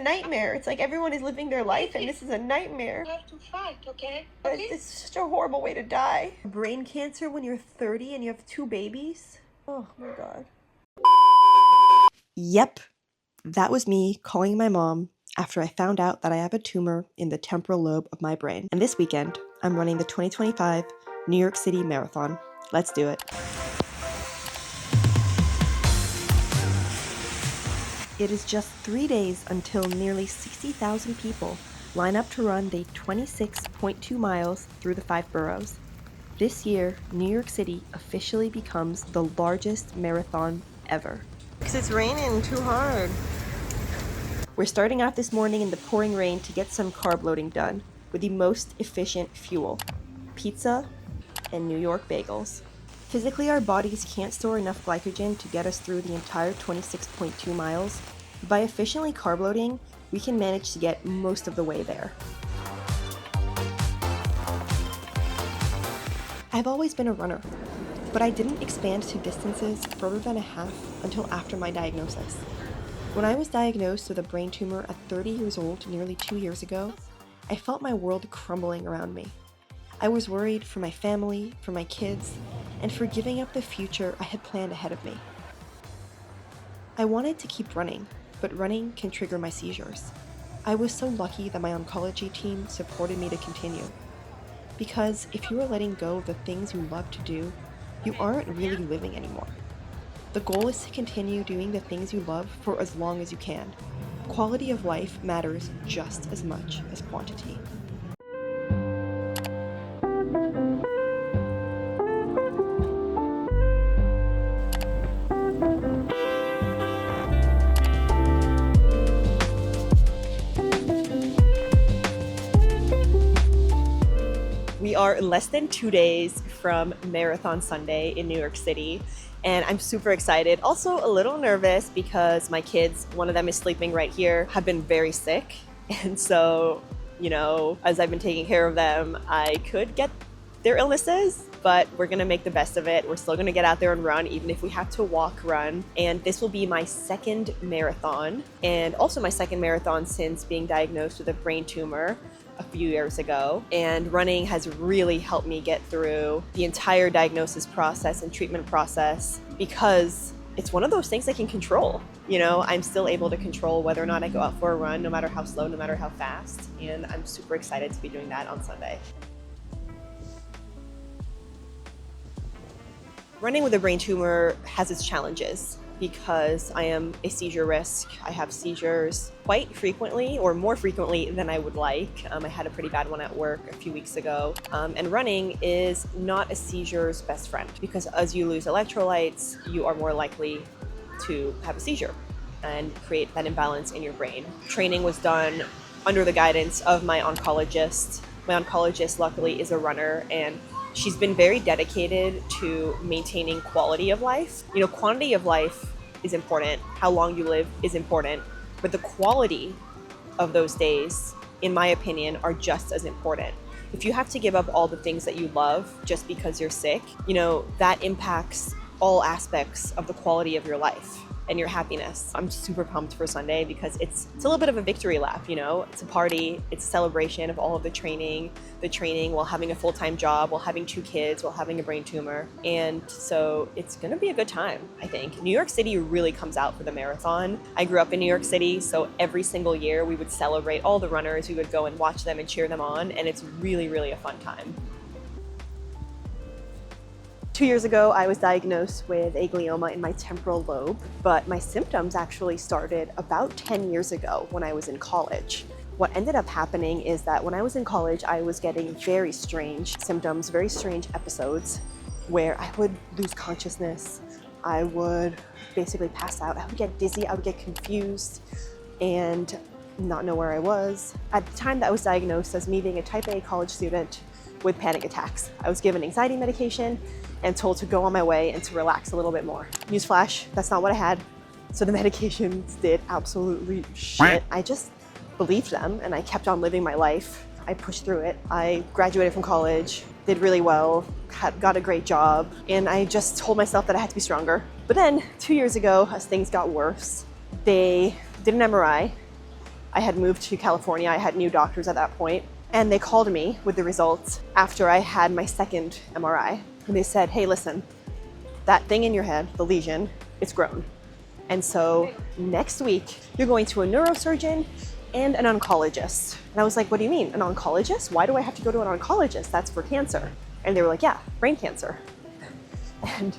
nightmare. It's like everyone is living their life and this is a nightmare. You have to fight, okay? It's such a horrible way to die. Brain cancer when you're 30 and you have 2 babies? Oh my god. Yep, that was me calling my mom after I found out that I have a tumor in the temporal lobe of my brain. And this weekend, I'm running the 2025 New York City Marathon. Let's do it. It is just 3 days until nearly 60,000 people line up to run the 26.2 miles through the 5 boroughs. This year, New York City officially becomes the largest marathon ever. Because it's raining too hard. We're starting out this morning in the pouring rain to get some carb loading done with the most efficient fuel, pizza and New York bagels. Physically, our bodies can't store enough glycogen to get us through the entire 26.2 miles. By efficiently carb loading, we can manage to get most of the way there. I've always been a runner, but I didn't expand to distances further than a half until after my diagnosis. When I was diagnosed with a brain tumor at 30 years old nearly 2 years ago, I felt my world crumbling around me. I was worried for my family, for my kids, and for giving up the future I had planned ahead of me. I wanted to keep running, but running can trigger my seizures. I was so lucky that my oncology team supported me to continue. Because if you are letting go of the things you love to do, you aren't really living anymore. The goal is to continue doing the things you love for as long as you can. Quality of life matters just as much as quantity. We are less than 2 days from Marathon Sunday in New York City, and I'm super excited. Also a little nervous because my kids, one of them is sleeping right here, have been very sick. And so, as I've been taking care of them, I could get their illnesses, but we're gonna make the best of it. We're still gonna get out there and run, even if we have to walk, run. And this will be my second marathon, and also my second marathon since being diagnosed with a brain tumor a few years ago. And running has really helped me get through the entire diagnosis process and treatment process because it's one of those things I can control. I'm still able to control whether or not I go out for a run, no matter how slow, no matter how fast. And I'm super excited to be doing that on Sunday. Running with a brain tumor has its challenges because I am a seizure risk. I have seizures quite frequently, or more frequently than I would like. I had a pretty bad one at work a few weeks ago. And running is not a seizure's best friend because as you lose electrolytes, you are more likely to have a seizure and create that imbalance in your brain. Training was done under the guidance of my oncologist. My oncologist luckily is a runner, and she's been very dedicated to maintaining quality of life. Quantity of life is important. How long you live is important. But the quality of those days, in my opinion, are just as important. If you have to give up all the things that you love just because you're sick, that impacts all aspects of the quality of your life and your happiness. I'm super pumped for Sunday because it's a little bit of a victory lap, It's a party, it's a celebration of all of the training while having a full-time job, while having 2 kids, while having a brain tumor. And so it's gonna be a good time, I think. New York City really comes out for the marathon. I grew up in New York City, so every single year we would celebrate all the runners. We would go and watch them and cheer them on, and it's really, really a fun time. 2 years ago, I was diagnosed with a glioma in my temporal lobe, but my symptoms actually started about 10 years ago when I was in college. What ended up happening is that when I was in college, I was getting very strange symptoms, very strange episodes where I would lose consciousness. I would basically pass out. I would get dizzy, I would get confused and not know where I was. At the time that I was diagnosed as me being a type A college student with panic attacks, I was given anxiety medication and told to go on my way and to relax a little bit more. Newsflash, that's not what I had. So the medications did absolutely shit. I just believed them and I kept on living my life. I pushed through it. I graduated from college, did really well, got a great job, and I just told myself that I had to be stronger. But then 2 years ago, as things got worse, they did an MRI I had moved to California. I had new doctors at that point, and they called me with the results after I had my second MRI. And they said, hey, listen, that thing in your head, the lesion, it's grown. And so next week, you're going to a neurosurgeon and an oncologist. And I was like, what do you mean, an oncologist? Why do I have to go to an oncologist? That's for cancer. And they were like, yeah, brain cancer. And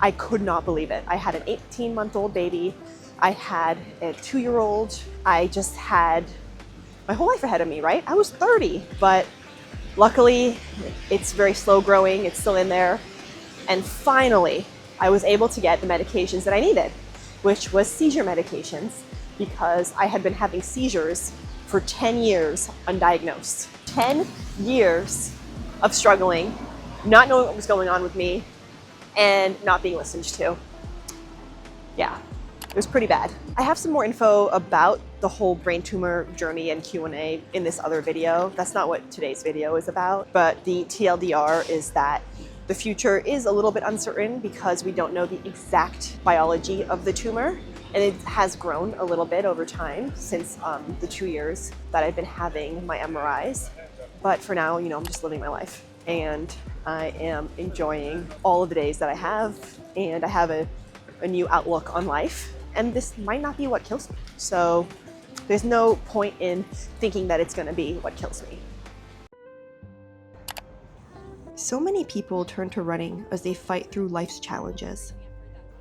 I could not believe it. I had an 18-month-old baby. I had a 2-year-old. I just had my whole life ahead of me, right? I was 30, but luckily it's very slow growing. It's still in there. And finally, I was able to get the medications that I needed, which was seizure medications, because I had been having seizures for 10 years undiagnosed. 10 years of struggling, not knowing what was going on with me, and not being listened to. Yeah, it was pretty bad. I have some more info about the whole brain tumor journey and Q&A in this other video. That's not what today's video is about, but the TLDR is that the future is a little bit uncertain because we don't know the exact biology of the tumor, and it has grown a little bit over time since the 2 years that I've been having my MRIs. But for now, I'm just living my life, and I am enjoying all of the days that I have, and I have a new outlook on life, and this might not be what kills me. So there's no point in thinking that it's gonna be what kills me. So many people turn to running as they fight through life's challenges.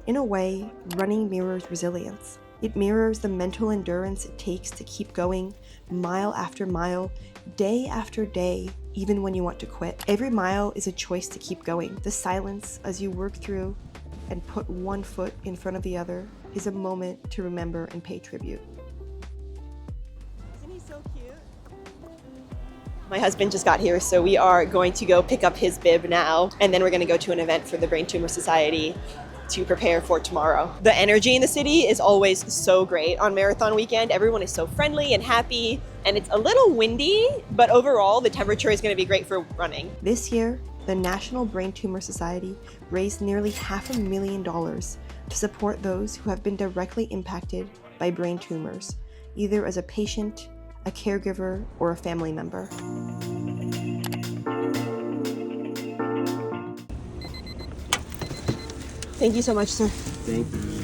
In a way, running mirrors resilience. It mirrors the mental endurance it takes to keep going mile after mile, day after day, even when you want to quit. Every mile is a choice to keep going. The silence as you work through and put one foot in front of the other is a moment to remember and pay tribute. Isn't he so cute? My husband just got here, so we are going to go pick up his bib now, and then we're going to go to an event for the Brain Tumor Society to prepare for tomorrow. The energy in the city is always so great on marathon weekend. Everyone is so friendly and happy, and it's a little windy, but overall the temperature is going to be great for running. This year, the National Brain Tumor Society raised nearly $500,000 to support those who have been directly impacted by brain tumors, either as a patient, a caregiver, or a family member. Thank you so much, sir. Thank you.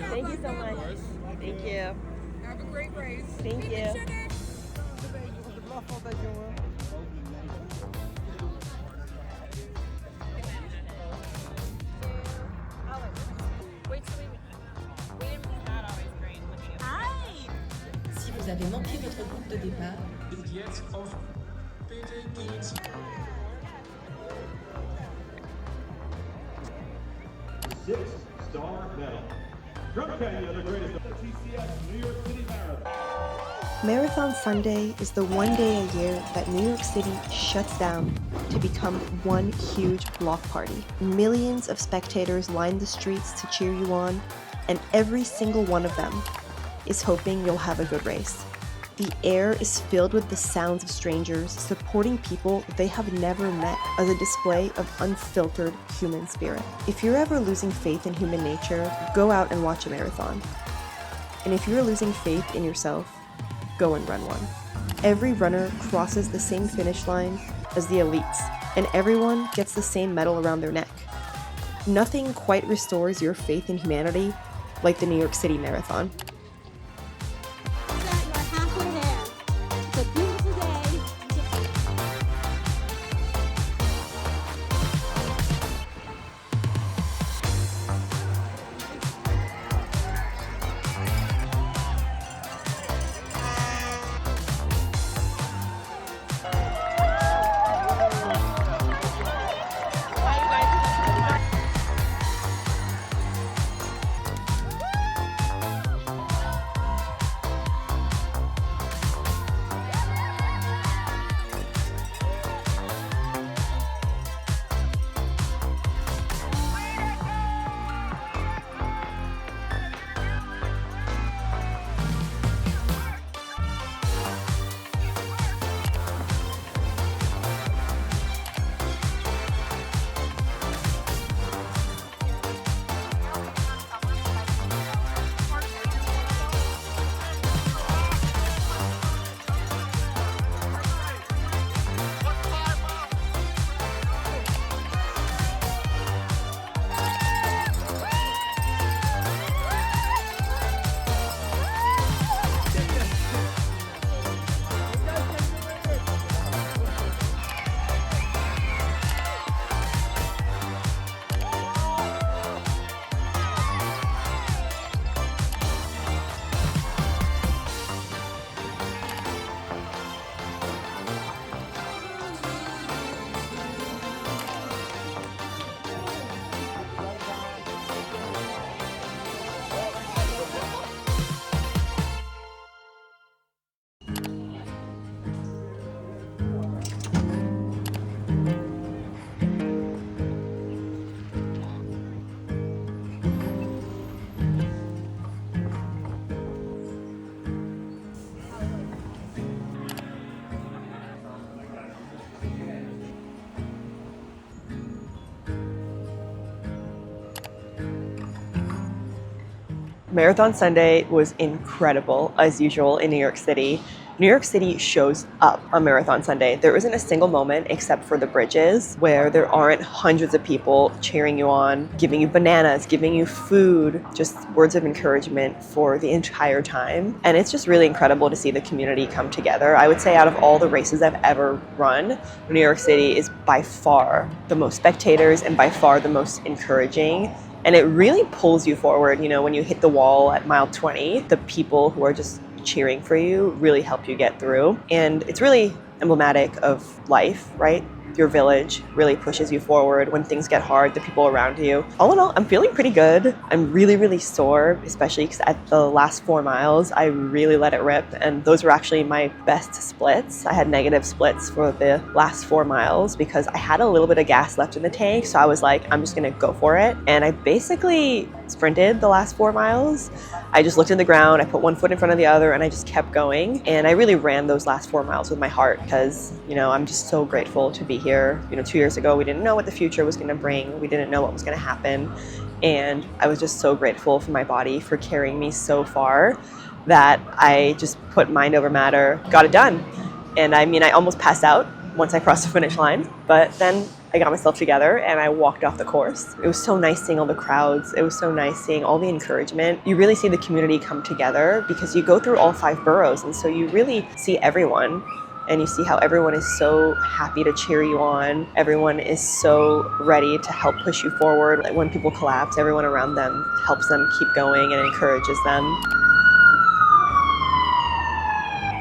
Thank you so much. Thank you. Have a great race. Thank you. Si vous avez manqué votre groupe de départ, Six-star medal. From Kenya, the greatest of the TCS New York City Marathon. Marathon Sunday is the one day a year that New York City shuts down to become one huge block party. Millions of spectators line the streets to cheer you on, and every single one of them is hoping you'll have a good race. The air is filled with the sounds of strangers supporting people they have never met as a display of unfiltered human spirit. If you're ever losing faith in human nature, go out and watch a marathon. And if you're losing faith in yourself, go and run one. Every runner crosses the same finish line as the elites, and everyone gets the same medal around their neck. Nothing quite restores your faith in humanity like the New York City Marathon. Marathon Sunday was incredible, as usual, in New York City. New York City shows up on Marathon Sunday. There isn't a single moment except for the bridges where there aren't hundreds of people cheering you on, giving you bananas, giving you food, just words of encouragement for the entire time. And it's just really incredible to see the community come together. I would say out of all the races I've ever run, New York City is by far the most spectators and by far the most encouraging. And it really pulls you forward. You know, when you hit the wall at mile 20, the people who are just cheering for you really help you get through. And it's really emblematic of life, right? Your village really pushes you forward when things get hard, the people around you. All in all, I'm feeling pretty good. I'm really, really sore, especially because at the last 4 miles, I really let it rip. And those were actually my best splits. I had negative splits for the last 4 miles because I had a little bit of gas left in the tank. So I was like, I'm just gonna go for it. And I basically sprinted the last 4 miles. I just looked at the ground, I put one foot in front of the other, and I just kept going. And I really ran those last 4 miles with my heart because, you know, I'm just so grateful to be here. You know, 2 years ago, we didn't know what the future was gonna bring. We didn't know what was gonna happen. And I was just so grateful for my body for carrying me so far that I just put mind over matter, got it done. And I mean, I almost passed out once I crossed the finish line, but then I got myself together and I walked off the course. It was so nice seeing all the crowds. It was so nice seeing all the encouragement. You really see the community come together because you go through all 5 boroughs, and so you really see everyone. And you see how everyone is so happy to cheer you on. Everyone is so ready to help push you forward. Like when people collapse, everyone around them helps them keep going and encourages them.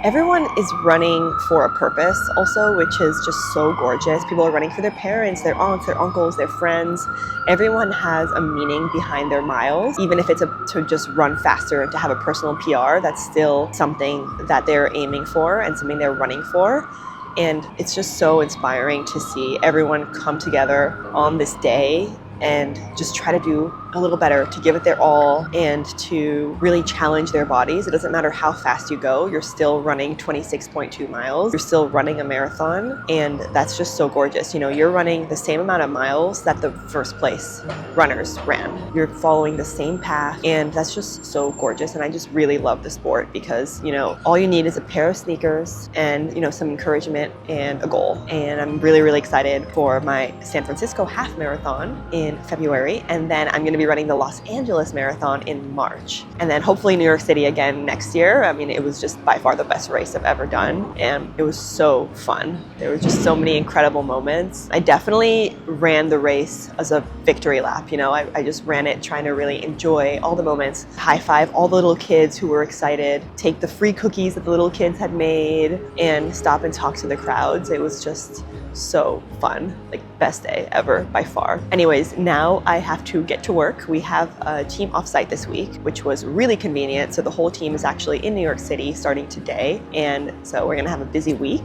Everyone is running for a purpose also, which is just so gorgeous. People are running for their parents, their aunts, their uncles, their friends. Everyone has a meaning behind their miles. Even if it's to just run faster and to have a personal PR, that's still something that they're aiming for and something they're running for. And it's just so inspiring to see everyone come together on this day and just try to do a little better, to give it their all, and to really challenge their bodies. It doesn't matter how fast you go, you're still running 26.2 miles. You're still running a marathon, and that's just so gorgeous. You know, you're running the same amount of miles that the first place runners ran. You're following the same path, and that's just so gorgeous. And I just really love the sport because, you know, all you need is a pair of sneakers and, you know, some encouragement and a goal. And I'm really, really excited for my San Francisco half marathon in February, and then I'm going to be running the Los Angeles Marathon in March, and then hopefully New York City again next year. I mean, it was just by far the best race I've ever done, and it was so fun. There were just so many incredible moments. I definitely ran the race as a victory lap. You know, I just ran it trying to really enjoy all the moments, high five all the little kids who were excited, take the free cookies that the little kids had made, and stop and talk to the crowds. It was just so fun, like best day ever by far. Anyways, now I have to get to work. We have a team offsite this week, which was really convenient. So the whole team is actually in New York City starting today. And so we're gonna have a busy week,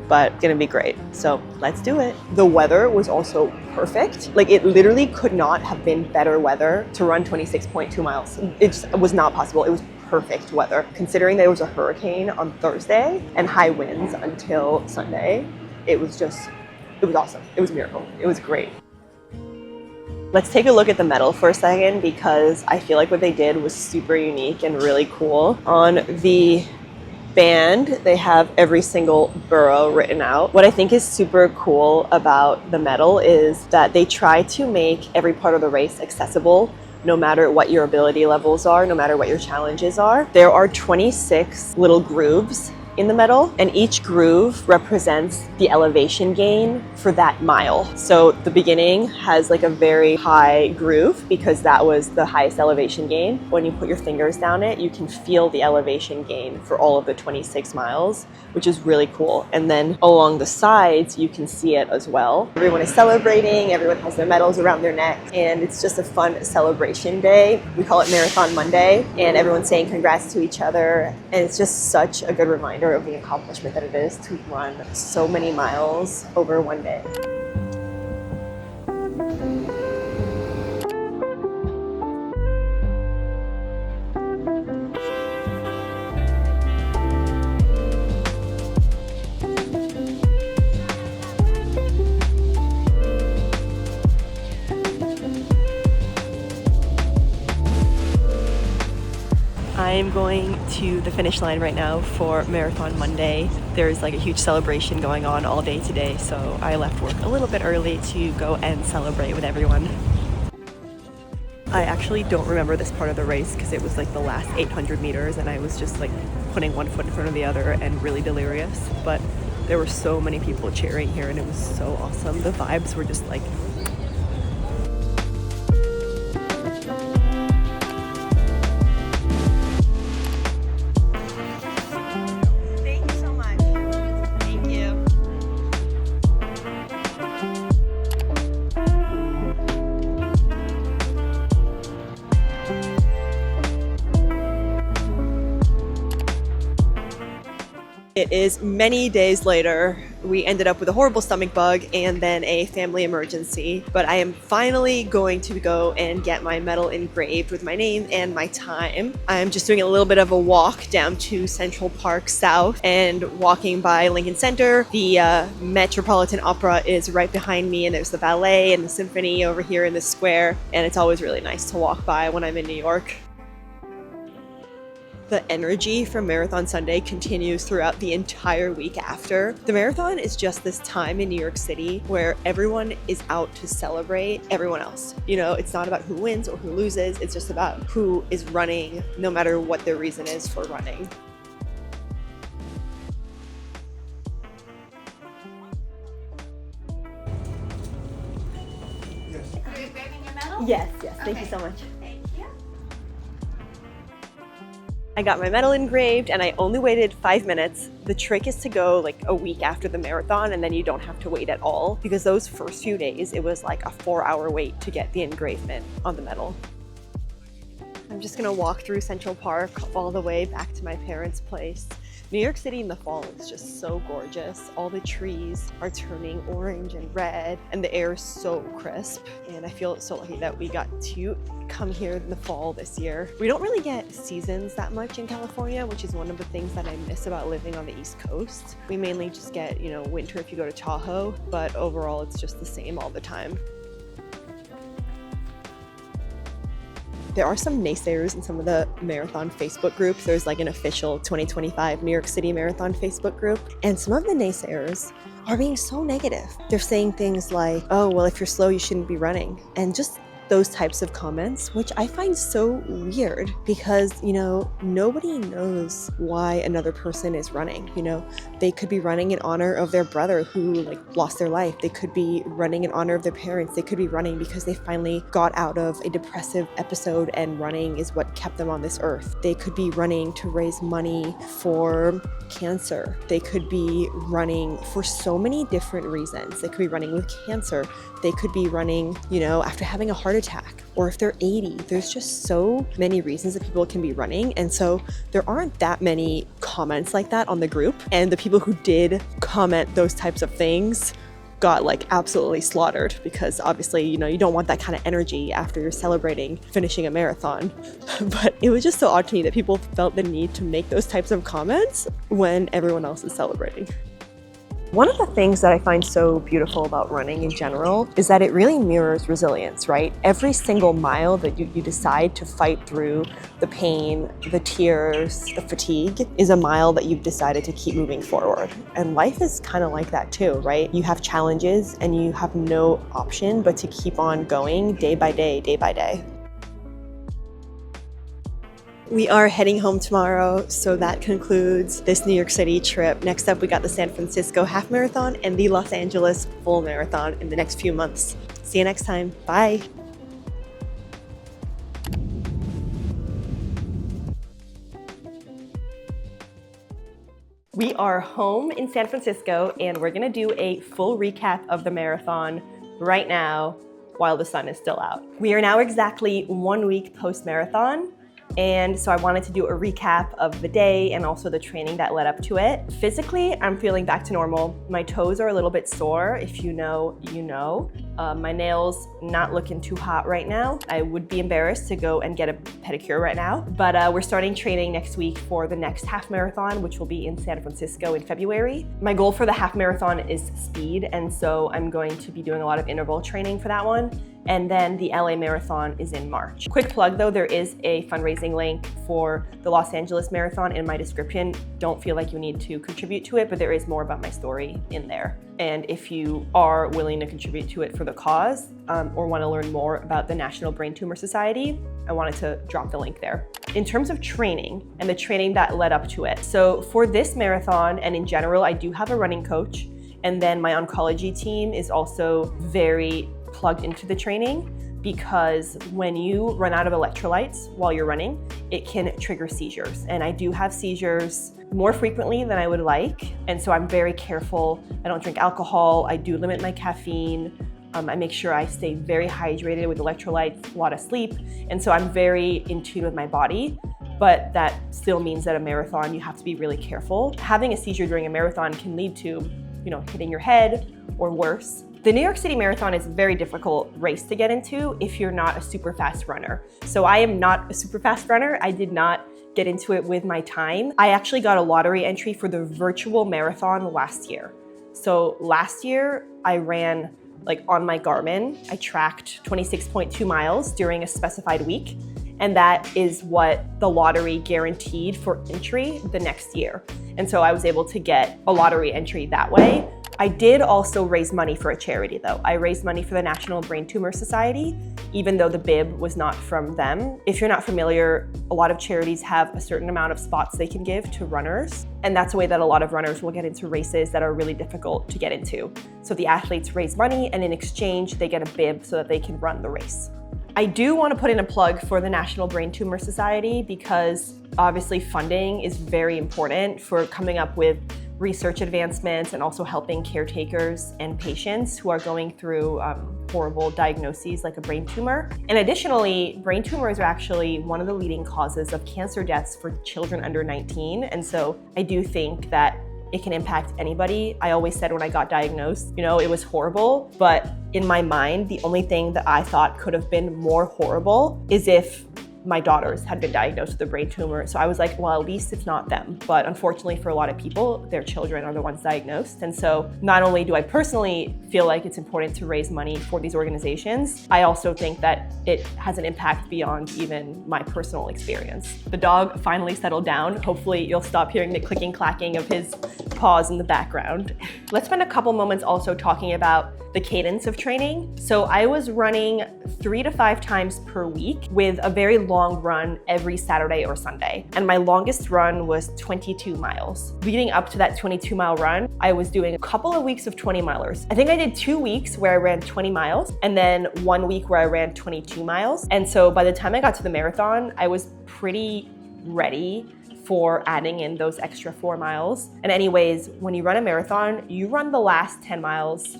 but gonna be great. So let's do it. The weather was also perfect. Like it literally could not have been better weather to run 26.2 miles. It just was not possible. It was perfect weather. Considering there was a hurricane on Thursday and high winds until Sunday, it was awesome. It was a miracle. It was great. Let's take a look at the medal for a second because I feel like what they did was super unique and really cool. On the band, they have every single borough written out. What I think is super cool about the medal is that they try to make every part of the race accessible, no matter what your ability levels are, no matter what your challenges are. There are 26 little grooves in the medal, and each groove represents the elevation gain for that mile. So the beginning has like a very high groove because that was the highest elevation gain. When you put your fingers down it, you can feel the elevation gain for all of the 26 miles, which is really cool. And then along the sides, you can see it as well. Everyone is celebrating, everyone has their medals around their neck, and it's just a fun celebration day. We call it Marathon Monday, and everyone's saying congrats to each other. And it's just such a good reminder of the accomplishment that it is to run so many miles over one day. am going to the finish line right now for Marathon Monday. There's like a huge celebration going on all day today, so I left work a little bit early to go and celebrate with everyone. I actually don't remember this part of the race because it was like the last 800 meters and I was just like putting one foot in front of the other and really delirious. But there were so many people cheering here and it was so awesome. The vibes were just like... Thank you so much. Thank you. It is many days later. We ended up with a horrible stomach bug and then a family emergency, but I am finally going to go and get my medal engraved with my name and my time. I'm just doing a little bit of a walk down to Central Park South and walking by Lincoln Center. The Metropolitan Opera is right behind me and there's the ballet and the symphony over here in the square, and it's always really nice to walk by when I'm in New York. The energy from Marathon Sunday continues throughout the entire week after. The marathon is just this time in New York City where everyone is out to celebrate everyone else. You know, it's not about who wins or who loses, it's just about who is running, no matter what their reason is for running. Are you engraving your medal? Yes, thank you so much. I got my medal engraved and I only waited 5 minutes. The trick is to go like a week after the marathon and then you don't have to wait at all, because those first few days it was like a 4-hour wait to get the engravement on the medal. I'm just gonna walk through Central Park all the way back to my parents' place. New York City in the fall is just so gorgeous. All the trees are turning orange and red and the air is so crisp. And I feel so lucky that we got to come here in the fall this year. We don't really get seasons that much in California, which is one of the things that I miss about living on the East Coast. We mainly just get, you know, winter if you go to Tahoe, but overall it's just the same all the time. There are some naysayers in some of the marathon Facebook groups. There's like an official 2025 New York City Marathon Facebook group. And some of the naysayers are being so negative. They're saying things like, oh, well, if you're slow, you shouldn't be running. And just those types of comments, which I find so weird because, you know, nobody knows why another person is running. You know, they could be running in honor of their brother who like lost their life. They could be running in honor of their parents. They could be running because they finally got out of a depressive episode and running is what kept them on this earth. They could be running to raise money for cancer. They could be running for so many different reasons. They could be running with cancer. They could be running, you know, after having a heart attack, or if they're 80. There's just so many reasons that people can be running. And so there aren't that many comments like that on the group. And the people who did comment those types of things got like absolutely slaughtered, because obviously, you know, you don't want that kind of energy after you're celebrating finishing a marathon. But it was just so odd to me that people felt the need to make those types of comments when everyone else is celebrating. One of the things that I find so beautiful about running in general is that it really mirrors resilience, right? Every single mile that you decide to fight through the pain, the tears, the fatigue is a mile that you've decided to keep moving forward. And life is kind of like that too, right? You have challenges and you have no option but to keep on going day by day, day by day. We are heading home tomorrow, so that concludes this New York City trip. Next up, we got the San Francisco half marathon and the Los Angeles full marathon in the next few months. See you next time. Bye. We are home in San Francisco and we're gonna do a full recap of the marathon right now while the sun is still out. We are now exactly 1 week post-marathon. And so I wanted to do a recap of the day and also the training that led up to it. Physically, I'm feeling back to normal. My toes are a little bit sore. If you know, you know. My nails not looking too hot right now. I would be embarrassed to go and get a pedicure right now, but we're starting training next week for the next half marathon, which will be in San Francisco in February. My goal for the half marathon is speed, and so I'm going to be doing a lot of interval training for that one. And then the LA Marathon is in March. Quick plug though, there is a fundraising link for the Los Angeles Marathon in my description. Don't feel like you need to contribute to it, but there is more about my story in there. And if you are willing to contribute to it for the cause or want to learn more about the National Brain Tumor Society, I wanted to drop the link there. In terms of training and the training that led up to it. So for this marathon and in general, I do have a running coach. And then my oncology team is also very plugged into the training, because when you run out of electrolytes while you're running, it can trigger seizures. And I do have seizures more frequently than I would like. And so I'm very careful. I don't drink alcohol. I do limit my caffeine. I make sure I stay very hydrated with electrolytes, a lot of sleep. And so I'm very in tune with my body. But that still means that a marathon, you have to be really careful. Having a seizure during a marathon can lead to, hitting your head or worse. The New York City Marathon is a very difficult race to get into if you're not a super fast runner. So I am not a super fast runner. I did not get into it with my time. I actually got a lottery entry for the virtual marathon last year. So last year I ran on my Garmin, I tracked 26.2 miles during a specified week. And that is what the lottery guaranteed for entry the next year. And so I was able to get a lottery entry that way. I did also raise money for a charity though. I raised money for the National Brain Tumor Society, even though the bib was not from them. If you're not familiar, a lot of charities have a certain amount of spots they can give to runners. And that's a way that a lot of runners will get into races that are really difficult to get into. So the athletes raise money, and in exchange, they get a bib so that they can run the race. I do want to put in a plug for the National Brain Tumor Society, because obviously funding is very important for coming up with research advancements and also helping caretakers and patients who are going through horrible diagnoses like a brain tumor. And additionally, brain tumors are actually one of the leading causes of cancer deaths for children under 19. And so I do think that it can impact anybody. I always said when I got diagnosed, it was horrible, but in my mind, the only thing that I thought could have been more horrible is if my daughters had been diagnosed with a brain tumor. So I was like, well, at least it's not them. But unfortunately for a lot of people, their children are the ones diagnosed. And so not only do I personally feel like it's important to raise money for these organizations, I also think that it has an impact beyond even my personal experience. The dog finally settled down. Hopefully you'll stop hearing the clicking clacking of his paws in the background. Let's spend a couple moments also talking about the cadence of training. So I was running 3 to 5 times per week with a very long run every Saturday or Sunday. And my longest run was 22 miles. Leading up to that 22-mile run, I was doing a couple of weeks of 20-milers. I think I did 2 weeks where I ran 20 miles and then 1 week where I ran 22 miles. And so by the time I got to the marathon, I was pretty ready for adding in those extra 4 miles. And anyways, when you run a marathon, you run the last 10 miles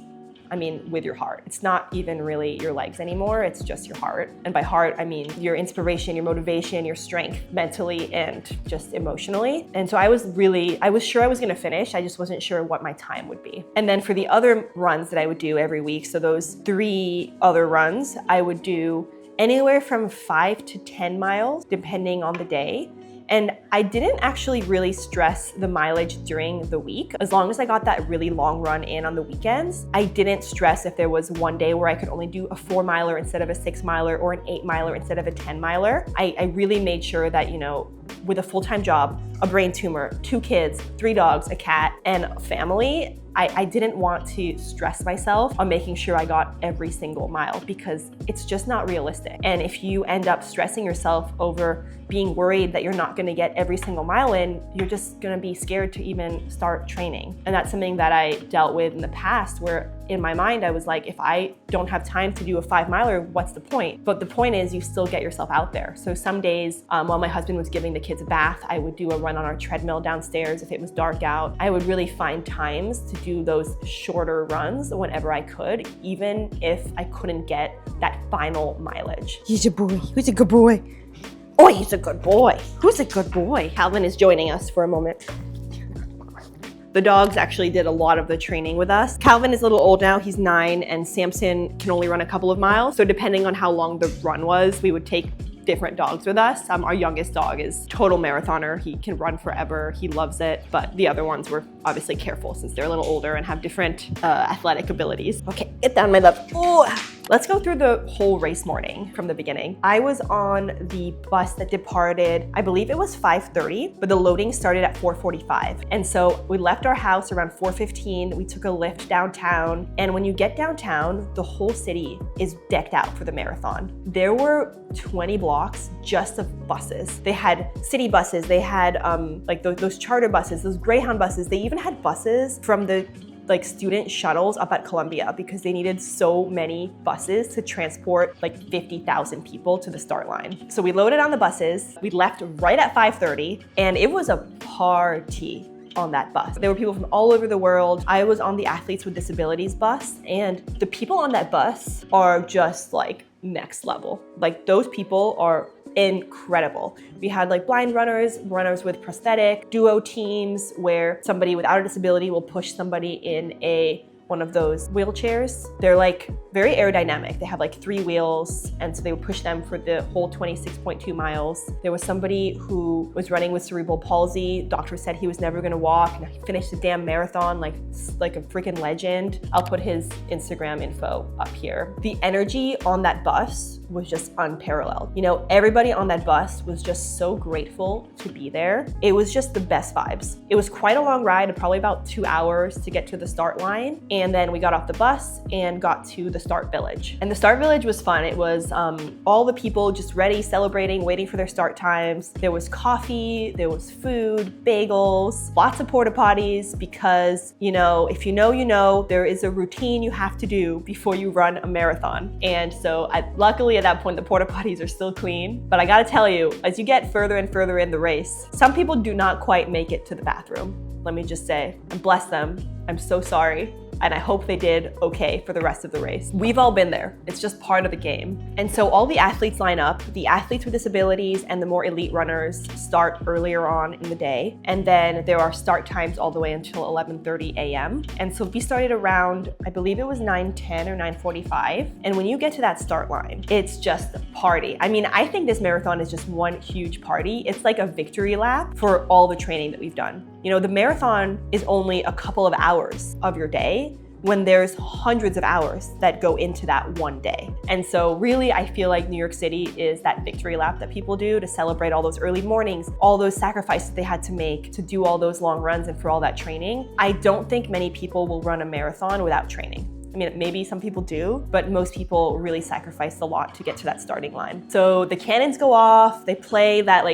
with your heart. It's not even really your legs anymore, it's just your heart. And by heart, I mean your inspiration, your motivation, your strength, mentally and just emotionally. And so I was sure I was gonna finish, I just wasn't sure what my time would be. And then for the other runs that I would do every week, so those 3 other runs, I would do anywhere from 5 to 10 miles, depending on the day. And I didn't actually really stress the mileage during the week. As long as I got that really long run in on the weekends, I didn't stress if there was one day where I could only do a 4-miler instead of a 6-miler or an 8-miler instead of a 10-miler. I really made sure that, with a full-time job, a brain tumor, 2 kids, 3 dogs, a cat, and a family, I didn't want to stress myself on making sure I got every single mile, because it's just not realistic. And if you end up stressing yourself over being worried that you're not gonna get every single mile in, you're just gonna be scared to even start training. And that's something that I dealt with in the past, where in my mind, I was like, if I don't have time to do a 5-miler, what's the point? But the point is you still get yourself out there. So some days while my husband was giving the kids a bath, I would do a run on our treadmill downstairs if it was dark out. I would really find times to do those shorter runs whenever I could, even if I couldn't get that final mileage. He's a boy. Who's a good boy? Oh, he's a good boy. Who's a good boy? Calvin is joining us for a moment. The dogs actually did a lot of the training with us. Calvin is a little old now, he's 9, and Samson can only run a couple of miles. So depending on how long the run was, we would take different dogs with us. Our youngest dog is total marathoner. He can run forever. He loves it. But the other ones were obviously careful since they're a little older and have different athletic abilities. Okay, get down my love. Ooh. Let's go through the whole race morning from the beginning. I was on the bus that departed, I believe it was 5:30, but the loading started at 4:45. And so we left our house around 4:15. We took a lift downtown. And when you get downtown, the whole city is decked out for the marathon. There were 20 blocks just of buses. They had city buses, they had like those charter buses, those Greyhound buses. They even had buses from the student shuttles up at Columbia because they needed so many buses to transport like 50,000 people to the start line. So we loaded on the buses, we left right at 5:30, and it was a party on that bus. There were people from all over the world. I was on the Athletes with Disabilities bus, and the people on that bus are just like next level. Like those people are incredible. We had like blind runners, runners with prosthetic, duo teams where somebody without a disability will push somebody in one of those wheelchairs. They're like very aerodynamic. They have like 3 wheels, and so they would push them for the whole 26.2 miles. There was somebody who was running with cerebral palsy. Doctor said he was never gonna walk, and he finished the damn marathon like a freaking legend. I'll put his Instagram info up here. The energy on that bus was just unparalleled. You know, everybody on that bus was just so grateful to be there. It was just the best vibes. It was quite a long ride, probably about 2 hours to get to the start line. And then we got off the bus and got to the start village. And the start village was fun. It was all the people just ready, celebrating, waiting for their start times. There was coffee, there was food, bagels, lots of porta potties because, you know, if you know, there is a routine you have to do before you run a marathon. And so luckily at that point, the porta potties are still clean. But I gotta tell you, as you get further and further in the race, some people do not quite make it to the bathroom. Let me just say, and bless them. I'm so sorry. And I hope they did okay for the rest of the race. We've all been there. It's just part of the game. And so all the athletes line up. The athletes with disabilities and the more elite runners start earlier on in the day. And then there are start times all the way until 11:30 a.m. And so we started around, I believe it was 9:10 or 9:45. And when you get to that start line, it's just a party. I mean, I think this marathon is just one huge party. It's like a victory lap for all the training that we've done. You know, the marathon is only a couple of hours of your day when there's hundreds of hours that go into that one day. And so really, I feel like New York City is that victory lap that people do to celebrate all those early mornings, all those sacrifices they had to make to do all those long runs and for all that training. I don't think many people will run a marathon without training. I mean, maybe some people do, but most people really sacrifice a lot to get to that starting line. So the cannons go off, they play that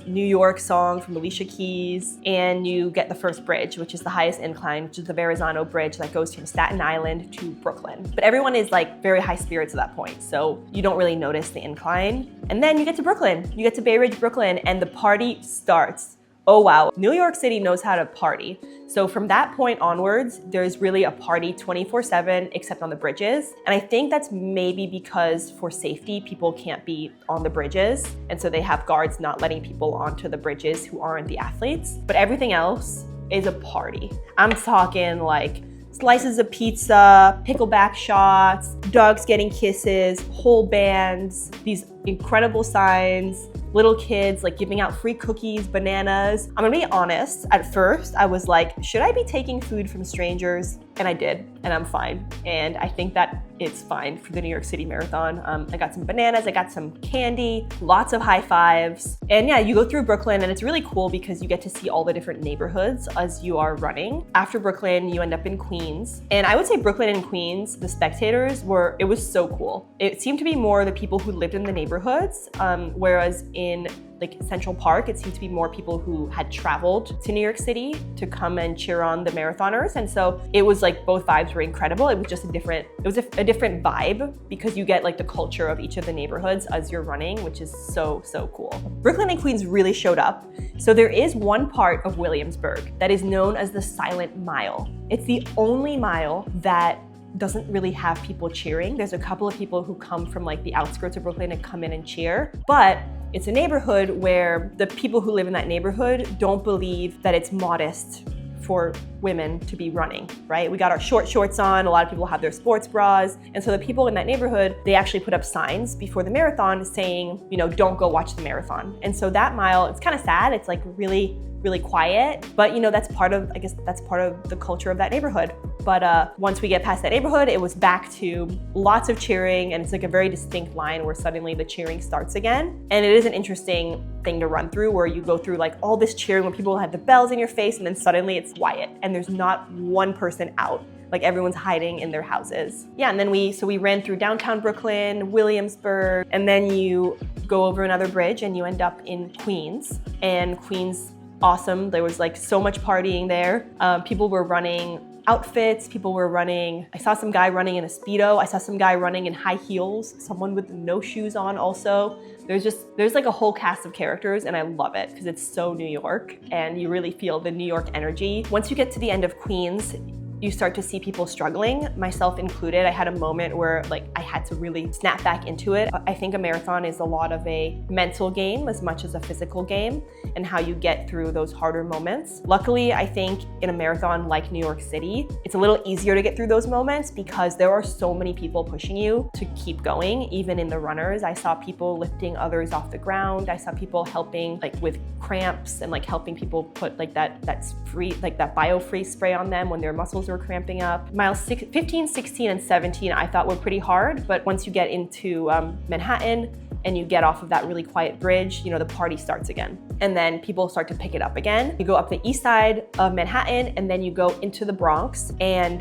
New York song from Alicia Keys, and you get the first bridge, which is the highest incline, which is the Verrazano Bridge that goes from Staten Island to Brooklyn. But everyone is like very high spirits at that point, so you don't really notice the incline. And then you get to Brooklyn, you get to Bay Ridge, Brooklyn, and the party starts. Oh wow, New York City knows how to party. So from that point onwards, there's really a party 24/7 except on the bridges. And I think that's maybe because for safety, people can't be on the bridges. And so they have guards not letting people onto the bridges who aren't the athletes. But everything else is a party. I'm talking like slices of pizza, pickleback shots, dogs getting kisses, whole bands, these incredible signs, little kids like giving out free cookies, bananas. I'm gonna be honest, at first I was like, should I be taking food from strangers? And I did, and I'm fine. And I think that it's fine for the New York City Marathon. I got some bananas, I got some candy, lots of high fives. And yeah, you go through Brooklyn and it's really cool because you get to see all the different neighborhoods as you are running. After Brooklyn, you end up in Queens. And I would say Brooklyn and Queens, the spectators it was so cool. It seemed to be more the people who lived in the neighborhoods, whereas in like Central Park, it seemed to be more people who had traveled to New York City to come and cheer on the marathoners. And so it was like both vibes were incredible. It was just a different vibe because you get like the culture of each of the neighborhoods as you're running, which is so cool. Brooklyn and Queens really showed up. So there is one part of Williamsburg that is known as the Silent Mile. It's the only mile that doesn't really have people cheering. There's a couple of people who come from like the outskirts of Brooklyn and come in and cheer, but it's a neighborhood where the people who live in that neighborhood don't believe that it's modest for women to be running, right? We got our short shorts on, a lot of people have their sports bras. And so the people in that neighborhood, they actually put up signs before the marathon saying, you know, don't go watch the marathon. And so that mile, it's kind of sad. It's like really quiet, but you know, that's part of, I guess that's part of the culture of that neighborhood. But once we get past that neighborhood, it was back to lots of cheering, and it's like a very distinct line where suddenly the cheering starts again. And it is an interesting thing to run through, where you go through like all this cheering when people have the bells in your face, and then suddenly it's quiet and there's not one person out. Like everyone's hiding in their houses. Yeah, and then we ran through downtown Brooklyn, Williamsburg, and then you go over another bridge and you end up in Queens. And Queens, awesome. There was like so much partying there. People were running outfits, I saw some guy running in a Speedo, I saw some guy running in high heels, someone with no shoes on also. There's like a whole cast of characters, and I love it because it's so New York and you really feel the New York energy. Once you get to the end of Queens, you start to see people struggling, myself included. I had a moment where like I had to really snap back into it. I think a marathon is a lot of a mental game as much as a physical game, and how you get through those harder moments. Luckily, I think in a marathon like New York City, it's a little easier to get through those moments because there are so many people pushing you to keep going, even in the runners. I saw people lifting others off the ground. I saw people helping like with cramps and like helping people put like that BioFreeze spray on them when their muscles were cramping up. Miles 15, 16, and 17 I thought were pretty hard, but once you get into Manhattan and you get off of that really quiet bridge, you know, the party starts again. And then people start to pick it up again. You go up the east side of Manhattan and then you go into the Bronx, and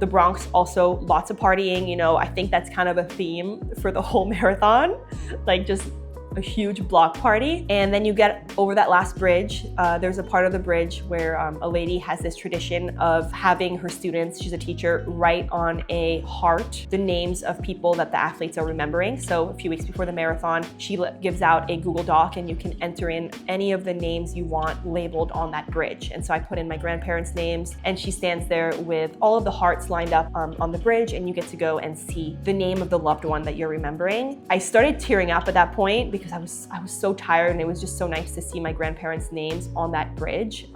the Bronx also lots of partying. You know, I think that's kind of a theme for the whole marathon, like just a huge block party. And then you get over that last bridge. There's a part of the bridge where a lady has this tradition of having her students, she's a teacher, write on a heart the names of people that the athletes are remembering. So a few weeks before the marathon, she gives out a Google Doc and you can enter in any of the names you want labeled on that bridge. And so I put in my grandparents' names, and she stands there with all of the hearts lined up on the bridge, and you get to go and see the name of the loved one that you're remembering. I started tearing up at that point because I was so tired, and it was just so nice to see my grandparents' names on that bridge.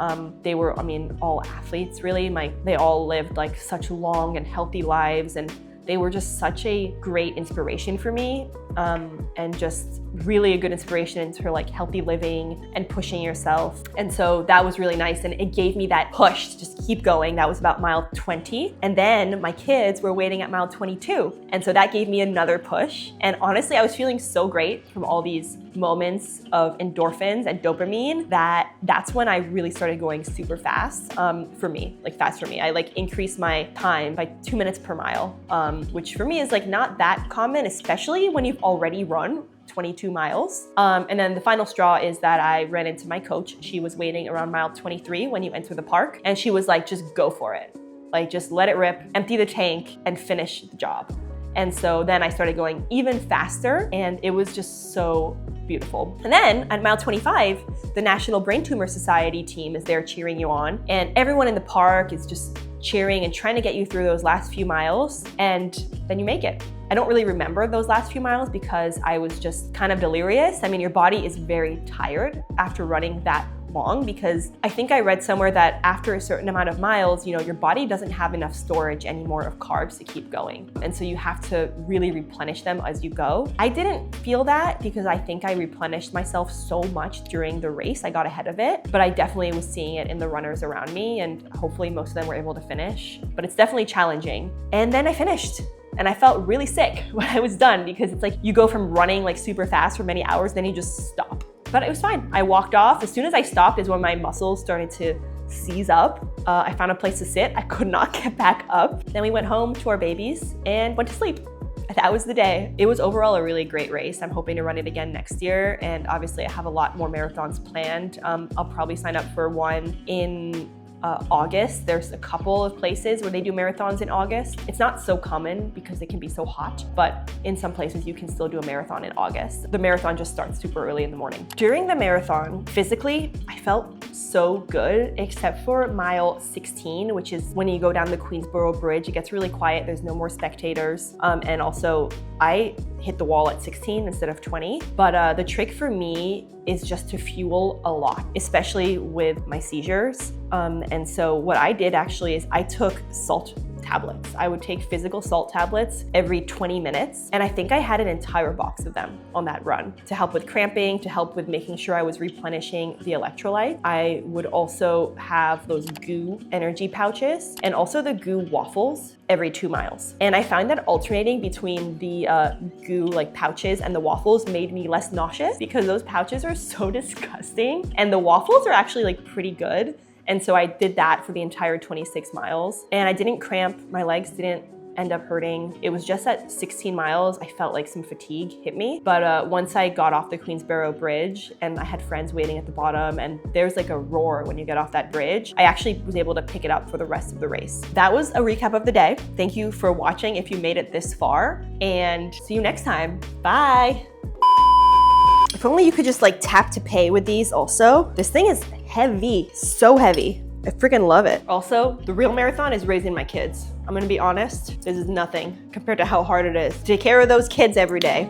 They were, I mean, all athletes really. They all lived like such long and healthy lives, and they were just such a great inspiration for me, and just really a good inspiration into like healthy living and pushing yourself. And so that was really nice, and it gave me that push to just keep going. That was about mile 20. And then my kids were waiting at mile 22. And so that gave me another push. And honestly, I was feeling so great from all these moments of endorphins and dopamine that's when I really started going super fast for me. I like increased my time by 2 minutes per mile, which for me is like not that common, especially when you've already run 22 miles. And then the final straw is that I ran into my coach. She was waiting around mile 23 when you enter the park. And she was like, just go for it. Like, just let it rip, empty the tank, and finish the job. And so then I started going even faster, and it was just so beautiful. And then at mile 25, the National Brain Tumor Society team is there cheering you on, and everyone in the park is just cheering and trying to get you through those last few miles, and then you make it. I don't really remember those last few miles because I was just kind of delirious. I mean, your body is very tired after running that long, because I think I read somewhere that after a certain amount of miles, you know, your body doesn't have enough storage anymore of carbs to keep going. And so you have to really replenish them as you go. I didn't feel that because I think I replenished myself so much during the race. I got ahead of it, but I definitely was seeing it in the runners around me, and hopefully most of them were able to finish, but it's definitely challenging. And then I finished. And I felt really sick when I was done, because it's like you go from running like super fast for many hours, then you just stop. But it was fine. I walked off. As soon as I stopped is when my muscles started to seize up. I found a place to sit. I could not get back up. Then we went home to our babies and went to sleep. That was the day. It was overall a really great race. I'm hoping to run it again next year. And obviously I have a lot more marathons planned. I'll probably sign up for one in August. There's a couple of places where they do marathons in August. It's not so common because it can be so hot, but in some places you can still do a marathon in August. The marathon just starts super early in the morning. During the marathon, physically, I felt so good, except for mile 16, which is when you go down the Queensboro Bridge. It gets really quiet. There's no more spectators. And also I hit the wall at 16 instead of 20. But the trick for me is just to fuel a lot, especially with my seizures. And so what I did actually is I took salt tablets. I would take physical salt tablets every 20 minutes. And I think I had an entire box of them on that run to help with cramping, to help with making sure I was replenishing the electrolyte. I would also have those goo energy pouches and also the goo waffles every 2 miles. And I find that alternating between the goo like pouches and the waffles made me less nauseous because those pouches are so disgusting. And the waffles are actually like pretty good. And so I did that for the entire 26 miles and I didn't cramp, my legs didn't end up hurting. It was just at 16 miles, I felt like some fatigue hit me. But once I got off the Queensboro Bridge and I had friends waiting at the bottom and there's like a roar when you get off that bridge, I actually was able to pick it up for the rest of the race. That was a recap of the day. Thank you for watching if you made it this far and see you next time. Bye. If only you could just like tap to pay with these also. This thing is heavy, so heavy. I freaking love it. Also, the real marathon is raising my kids. I'm gonna be honest, this is nothing compared to how hard it is to take care of those kids every day.